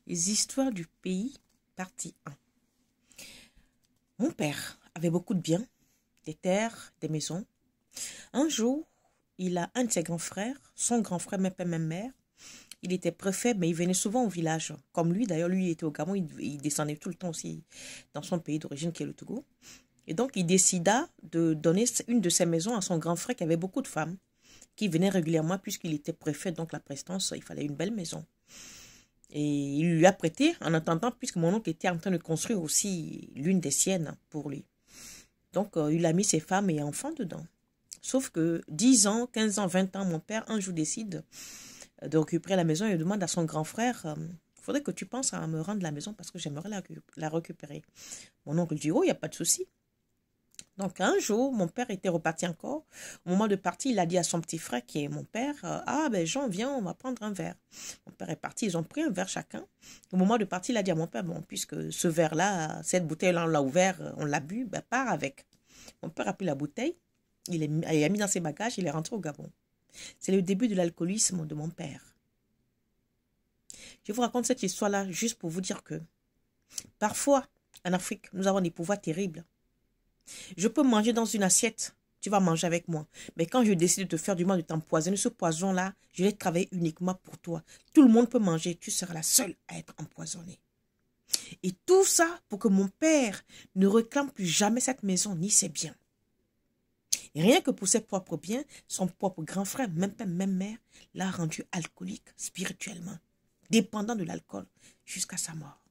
Les histoires du pays, partie 1. Mon père avait beaucoup de biens, des terres, des maisons. Un jour, il a un de ses grands frères, son grand frère, même père, même mère. Il était préfet, mais il venait souvent au village. Comme lui, d'ailleurs, lui il était au Gabon, il descendait tout le temps aussi dans son pays d'origine qui est le Togo. Et donc, il décida de donner une de ses maisons à son grand frère qui avait beaucoup de femmes, qui venaient régulièrement puisqu'il était préfet, donc la prestance, il fallait une belle maison. Et il lui a prêté en attendant, puisque mon oncle était en train de construire aussi l'une des siennes pour lui. Donc, il a mis ses femmes et enfants dedans. Sauf que 10 ans, 15 ans, 20 ans, mon père, un jour, décide de récupérer la maison et demande à son grand frère, il faudrait que tu penses à me rendre la maison parce que j'aimerais la récupérer. Mon oncle dit, oh, il n'y a pas de souci. Donc, un jour, mon père était reparti encore. Au moment de partir, il a dit à son petit frère, qui est mon père, ah, ben Jean, viens, on va prendre un verre. Mon père est parti, ils ont pris un verre chacun. Au moment de partir, il a dit à mon père, bon, puisque ce verre-là, cette bouteille-là, on l'a ouvert, on l'a bu, ben pars avec. Mon père a pris la bouteille, il l'a mis dans ses bagages, il est rentré au Gabon. C'est le début de l'alcoolisme de mon père. Je vous raconte cette histoire-là juste pour vous dire que parfois, en Afrique, nous avons des pouvoirs terribles. Je peux manger dans une assiette, tu vas manger avec moi. Mais quand je décide de te faire du mal, de t'empoisonner, ce poison-là, je l'ai travaillé uniquement pour toi. Tout le monde peut manger, tu seras la seule à être empoisonnée. Et tout ça pour que mon père ne réclame plus jamais cette maison ni ses biens. Et rien que pour ses propres biens, son propre grand frère, même père, même mère, l'a rendu alcoolique spirituellement, dépendant de l'alcool jusqu'à sa mort.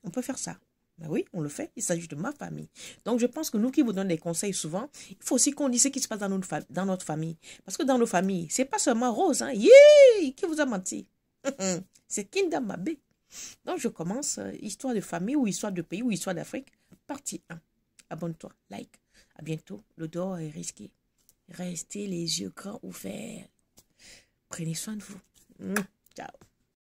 On peut faire ça. Ben oui, on le fait. Il s'agit de ma famille. Donc, je pense que nous qui vous donnons des conseils souvent, il faut aussi qu'on dise ce qui se passe dans notre famille. Parce que dans nos familles, c'est pas seulement rose. Hein. Yeah! Qui vous a menti? C'est Kinda Mabé. Donc, je commence histoire de famille ou histoire de pays ou histoire d'Afrique. Partie 1. Abonne-toi, like. À bientôt. Le dehors est risqué. Restez les yeux grands ouverts. Prenez soin de vous. Ciao.